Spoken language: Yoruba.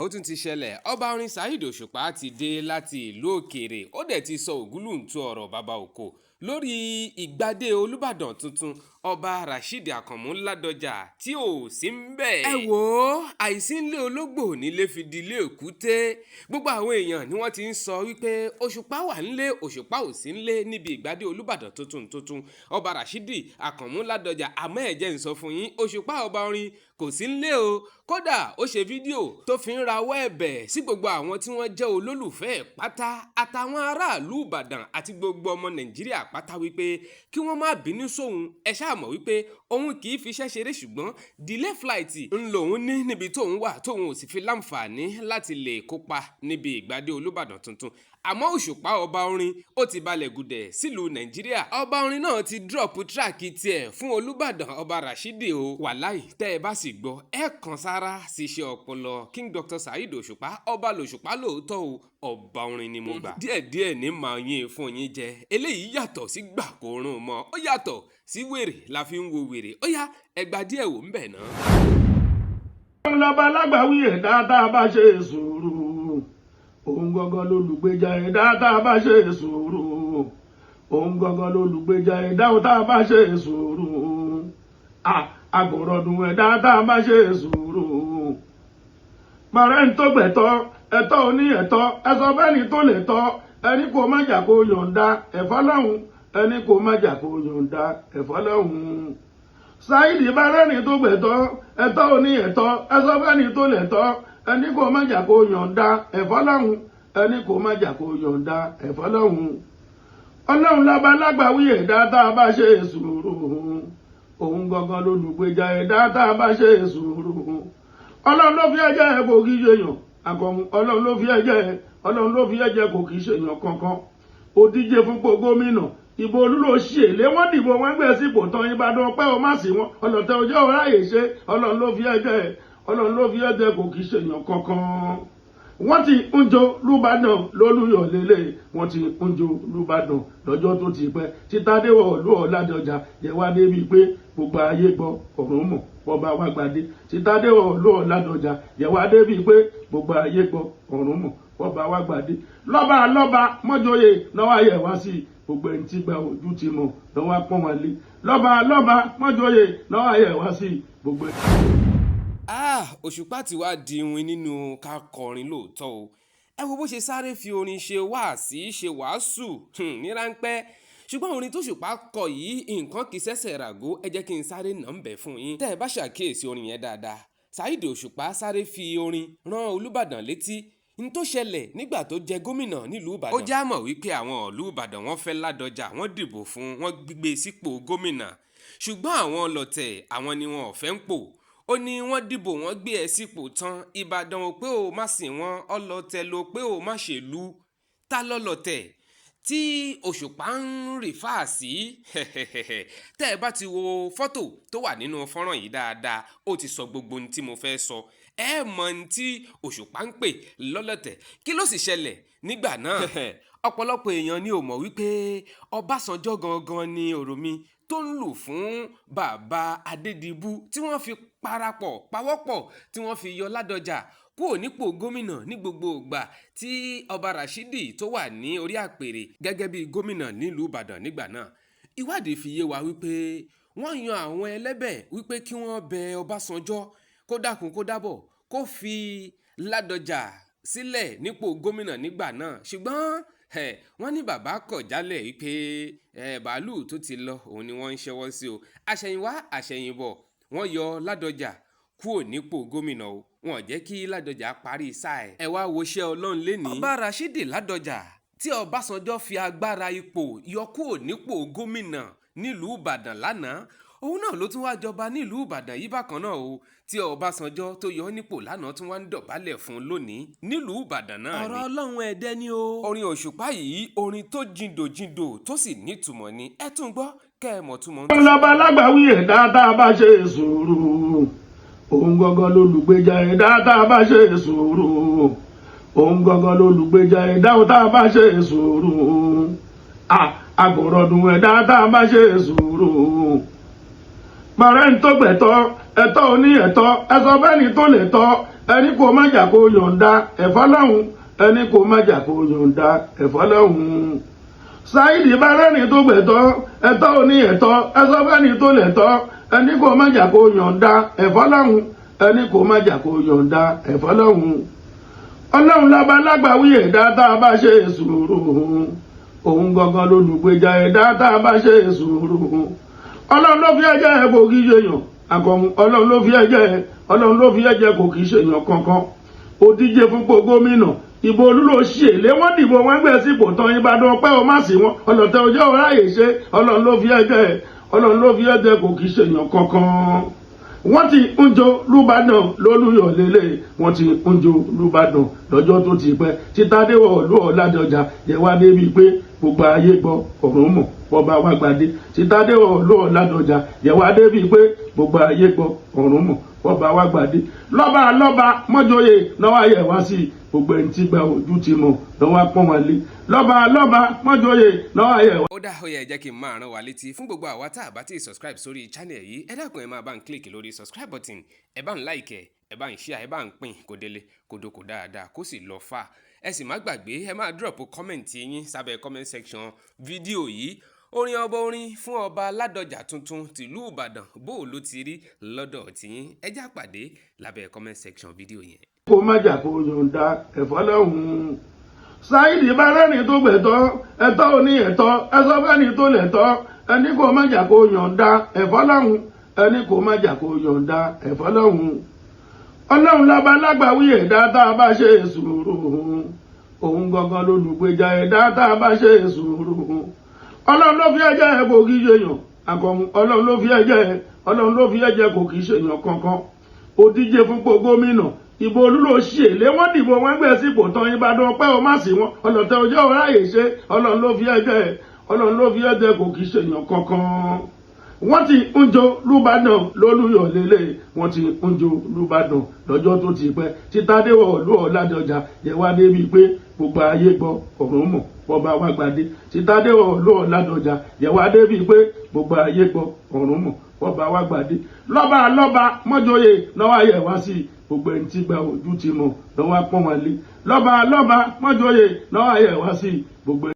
ó tún ti ṣẹlẹ̀ ọba orin Saheed Òṣùpá ti dé láti ìlú òkèèrè ó dẹ̀ ti sọ ògúlùntún ọ̀rọ̀ bàbá òkò lórí ìgbádé Olúbàdàn tuntun ọba Rasheed Àkànmú Ládọjà tí ò sí ń bẹ̀. ẹ wò ó àìsí ńlé ológbò nílé fi di ilé èkúté gbogbo àwọn èèyàn ni wọ́n ti ń sọ wípé Òṣùpá wà ńlé Òṣùpá ò sí ńlé níbi ìgbádé Olúbàdàn tuntun ọba Rasheed Àkànmú Ládọjà àmọ́ ẹ jẹ́ n sọ fún yín Òṣùpá ọba orin kò sí ńlé o kódà ó ṣe fídíò tó fi ń rawọ́ ẹ̀bẹ̀ sí gbogbo àwọn tí wọ́n jẹ́ olólùfẹ́ pátá àtàwọn aráàlú Ìbàdàn àti gbogbo ọmọ Nàìjíríà pátá wípé kí wọ́n má bínú sóhun ẹ ṣáà mọ̀ wípé òun kì í fiṣẹ́ ṣeré ṣùgbọ́n delay flight ń lòun ní níbi tóun wà tóun ò sì fi láǹfààní láti lè kópa níbi ìgbádé Olúbàdàn tuntun àmọ́ Òṣùpá ọba orin ó ti balẹ̀ gùdẹ̀ sílùú Nàìjíríà ọba orin náà ti drop track tiẹ̀ fún Olúbàdàn ọba Rasheed o wàláì tẹ́ ẹ bá sì gbọ́ ẹ kàn sára sí iṣẹ́ ọpọlọ King Dr. Saheed Òṣùpá ọba lòṣùpá lóòótọ́ o ọba orin ni mo gbà díẹ̀díẹ̀ ní màá yín fún yín jẹ eléyìí yàtọ̀ sí gbàkórùn mọ́ ó yàtọ̀ sí wèrè la fi ń wo wèrè ó yá ẹgbà díẹ̀ wò ń bẹ̀ náà. lọ́ba alágbàwí ẹ̀dá tá a bá ṣe sùúrù òun gangan lolùgbèjà ẹ̀dá tá a bá ṣe sùúrù òun gangan lolùgbèjà ẹ̀dá tá a bá ṣe sùúrù àgọ̀rọ̀dùn ẹ̀dá tá a bá ṣe sùúrù. màrẹ́ ń tó gbẹ̀tọ́ ẹ̀tọ́ oní ẹ̀tọ́ ẹ̀sọ́ fẹ́ni tó lè tọ́ ẹni kò má jà kó yọ̀ǹda ẹ̀fọ́ lọ́hùn ẹni kò má jà kó yọ̀ǹda ẹ̀fọ́ lọ́hùn. Saheed bá rẹ́ni tó gbẹ̀tọ́ ẹ̀tọ́ oní ẹ̀tọ́ ẹ̀sọ́ fẹ́ni tó lè tọ́ ẹni kò má jà kó yọ̀ǹda ẹ̀fọ́ lọ́hùn ẹni kò má jà kó yọ̀ǹda ẹ̀fọ́ lọ́hùn. ọlọ́run lọ́ba lágbàwí ẹ̀dá tá a bá ṣe sùúrù òun gangan lolùgbèjà ẹ̀dá tá a bá ṣe sùúrù. ọlọ́run ló fi ẹ̀jẹ̀ ẹ̀ kò kì í ṣe yàn Àkànmú ọlọ́run ló fi ẹ̀jẹ̀ kò kì í ṣe yàn kankan. ó díje fúnpò gómìnà ìbò olúlòṣì èlé wọ́n dìbò wọ́n gbé sípò tán Ìbàdàn pẹ́ ọ má sí wọn ọlọ́tẹ̀ ọjọ́ ọ̀ráyè ṣe ọlọ́run ló fi ẹ̀jẹ̀ kò kì í ṣe yàn kankan. wọ́n ti ń jó lùbàdàn lólùyọ̀ lélẹ̀ wọ́n ti ń jó lùbàdàn lọ́jọ́ tó ti pẹ́ títàdéwọ̀ ìlú Ọ̀làdọ̀jà yẹ wá débi pé gbogbo ayé gbọ́ ọ̀run mọ̀ ọba wa gbadé títàdéwọ̀ ìlú Ọ̀làdọ̀jà yẹ wá débi pé gbogbo ayé gbọ́ ọ̀run mọ̀ ọba wa gbadé lọ́ba mọ́jọ́yè náwó ayẹ̀ wá sí gbogbo ẹni tí gba ojú ti mọ̀ náwó apọ́n wọn lé lọ́ba mọ́jọ́yè náwó ayẹ̀ wá sí gbogbo ẹni. Òṣùpá ti wá di iwin nínú ká kọrin lóòótọ́ o ẹ wo bó ṣe sáré fi orin ṣe wáàsí ṣe wàásù ní ráńpẹ́ ṣùgbọ́n orin tó Òṣùpá kọ yìí nǹkan kì í ṣẹ̀ṣẹ̀ ràgó ẹ jẹ́ kí n sáré nà ń bẹ̀ fún yín tẹ́ ẹ bá ṣàkíyèsí orin yẹn dáadáa Saheed Òṣùpá sáré fi orin rán Olúbàdàn létí n tó ṣẹlẹ̀ nígbà tó jẹ gómìnà nílùú Ìbàdàn ó já mọ̀ wípé àwọn ìlú Ìbàdàn wọ́n fẹ́ Ládọjà wọ́n dìbò fún wọ́n gbígbé sípò gómìnà ṣùgbọ́n àwọn ọlọ̀tẹ̀ àwọn ni wọn ò fẹ́ ń pò ó ní wọ́n dìbò wọ́n gbé ẹ sípò tán Ìbàdàn ò pé ó má sìn wọ́n ọlọ̀tẹ̀ ló pé ó má ṣèlú ta lọ́lọ̀tẹ̀ tí Òṣùpá ń rìfà sí tẹ́ ẹ bá ti wo fọ́tò tó wà nínú fọ́nrán yìí dáadáa ó ti sọ gbogbo ohun tí mo fẹ́ sọ ẹ mọ ohun tí Òṣùpá ń pè lọ́lọ̀tẹ̀ kí ló sì ṣẹlẹ̀ nígbà náà ọ̀pọ̀lọpọ̀ èèyàn ni ò mọ̀ wípé Ọbásanjọ́ gangan ni òròmi tó ń lù fún bàbá Adédìbú tí wọ́n fi pawọ́pọ̀ tí wọ́n fi yọ Ládọjà kúrò nípò gómìnà ní gbogbo ìgbà tí ọba Rasheed tó wà ní orí àpèrè gẹ́gẹ́ bí gómìnà nílùú Ìbàdàn nígbà náà ìwádìí fi yé wa wípé wọ́n yan àwọn ẹlẹ́bẹ̀ wípé kí wọ́n bẹ Ọbásanjọ́ kó dákun kó dábọ̀ kó fi Ládọjà sílẹ̀ nípò gómìnà nígbà náà ṣùgbọ́n wọ́n ní bàbá kọ̀ jálẹ̀ wípé bàálù tó ti lọ òun ni wọ́n ń ṣẹ́wọ́ sí o àṣẹ̀yìnwá àṣẹ̀yìnbọ̀ wọ́n yọ Ládọjà kúrò nípò gómìnà o wọn jẹ́ kí Ládọjà parí sáà ẹ̀. ẹ wá wo iṣẹ́ Ọlọ́run lénìí. ọba Rasheed Ládọjà tí Ọbásanjọ́ fi agbára ipò yọ kúrò nípò gómìnà nílùú Ìbàdàn lánàá òun náà ló tún wá jọba nílùú Ìbàdàn yìí bákan náà o tí Ọbásanjọ́ tó yọ nípò lánàá tún wá ń dọ̀bálẹ̀ fún lónìí nílùú Ìbàdàn náà ni. ọ̀rọ̀ Ọlọ́run ẹ̀dẹ́ ni o. orin Òṣùpá yìí orin tó jindò tó sì nítumọ̀ ni ẹ tún gbọ́ kẹ́ ẹ mọ̀ túmọ̀. lọ́ba alágbàwí ẹ̀dá tá a bá ṣe sùúrù òun gangan lolùgbèjà ẹ̀dá tá a bá ṣe sùúrù òun gangan lolùgbèjà ẹ̀dá tá a bá ṣe sùúrù àgọ̀rọ̀dùn ẹ̀dá tá a bá ṣe sùúrù. màrẹ́ ń tó gbẹ̀tọ́ ẹ̀tọ́ oní ẹ̀tọ́ ẹ̀sọ́ fẹ́ni tó lè tọ́ ẹni kò má jà kó yọ̀ǹda ẹ̀fọ́ lọ́hùn ẹni kò má jà kó yọ̀ǹda ẹ̀fọ́ lọ́hùn. Saheed Bárẹ́rìn tó gbẹ̀tọ́ ẹ̀tọ́ oní ẹ̀tọ́ ẹsọ fẹ́ni tó lẹ̀tọ́ ẹni kò má jà kó yọ̀ǹda ẹ̀fọ́ lọ́hùn ẹni kò má jà kó yọ̀ǹda ẹ̀fọ́ lọ́hùn. Ọlọ́run lọ́ba lágbàwí ẹ̀dá tá a bá ṣe sùúrù òun gangan lolùgbèjà ẹ̀dá tá a bá ṣe sùúrù. Ọlọ́run ló fi ẹ̀jẹ̀ ẹ̀ kò kì í ṣe yàn àkọ́mú ọlọ́run ló fi ẹ̀jẹ̀ kò kì í ṣe yàn kankan. Ó díje fúnpò gómìnà ìbò olúlo ṣe lé wọ́n dìbò wọn gbé sípò tán Ìbàdàn pẹ́ o má sí wọn ọlọ́tẹ̀ ọjọ́ ọ̀ráyè ṣe ọlọ́run ló fi ẹ̀jẹ̀ kò kì í ṣe yàn kankan. Wọ́n ti ń jó lùbàdàn lólùyọ̀ lélẹ̀ wọ́n ti ń jó lùbàdàn lọ́jọ́ tó ti pẹ́ títàdéwọ̀ ìlú Ọ̀làdọ̀jà yẹ wá débi pé gbogbo ayé gbọ́ ọ̀run mọ̀ bọ́ba wá gbadé títàdéwọ̀ ìlú Ọ̀làdọ̀jà yẹ wá débi pé gbogbo ayé gbọ́ ọ̀run mọ̀ bọ́ba wá gbadé lọ́ba mọ́jọ́yè náwó ayẹ̀ wá sí gbogbo ẹni tí gba ojú ti mọ̀ lọ́wọ́ pọ́n wọn lé lọ́ba mọ́jọ́yè náwó ayẹ̀ wá. ó dá ó yẹ jẹ́ kí n máa rán wa létí fún gbogbo àwa tá a bá ti subscribe sórí channel yìí ẹ dákun ẹ máa bá ń click lórí subscribe button ẹ bá ń like ẹ bá ń share ẹ bá ń pín kó délé kó dóko dáadáa kó sì lọ fà ẹ sì má gbàgbé ẹ máa drop comment yín sábẹ́ comment section fídíò yìí orin ọba orin fún ọba Ládọjà tuntun tìlú Ìbàdàn bó o ló ti rí lọ́dọ̀ tiyín ẹ já pàdé lábẹ́ comment section fídíò yẹn. kó má jà kó yọ̀ǹda ẹ̀fọ́ lọ́hùn. Saheed Bárẹ́rìn tó gbẹ̀tọ́ ẹ̀tọ́ oní ẹ̀tọ́ ẹsọ fẹ́ni tó lẹ̀tọ́ ẹni kò má jà kó yọ̀ǹda ẹ̀fọ́ lọ́hùn ẹni kò má jà kó yọ̀ǹda ẹ̀fọ́ lọ́hùn. Ọlọ́run lọ́ba lágbàwí ẹ̀dá tá a bá ṣe sùúrù òun gangan lolùgbèjà ẹ̀dá tá a bá ṣe sùúrù. Ọlọ́run ló fi ẹ̀jẹ̀ ẹ̀ kò kì í ṣe yàn àkọ́mú ọlọ́run ló fi ẹ̀jẹ̀ kò kì í ṣe yàn kankan. Ó díje fúnpò gómìnà ìbò olúlo ṣe lé wọ́n dìbò wọn gbé sípò tán Ìbàdàn pẹ́ o má sí wọn ọlọ́tẹ̀ ọjọ́ ọ̀ráyè ṣe ọlọ́run ló fi ẹ̀jẹ̀ kò kì í ṣe yàn kankan. Wọ́n ti ń jó lùbàdàn lólùyọ̀ lélẹ̀ wọ́n ti ń jó lùbàdàn lọ́jọ́ tó ti pẹ́ títàdéwọ̀ ìlú Ọ̀làdọ̀jà yẹ wá débi pé gbogbo ayé gbọ́ ọ̀run mọ̀ bọ́ba wá gbadé títàdéwọ̀ ìlú Ọ̀làdọ̀jà yẹ wá débi pé gbogbo ayé gbọ́ ọ̀run mọ̀ bọ́ba wá gbadé lọ́ba mọ́jọ́yè náwó ayẹ̀ wá sí gbogbo ẹni tí gba ojú ti mọ̀ lọ́wọ́ pọ́n wọn lé lọ́ba mọ́jọ́yè náwó ayẹ̀ wá sí gbogbo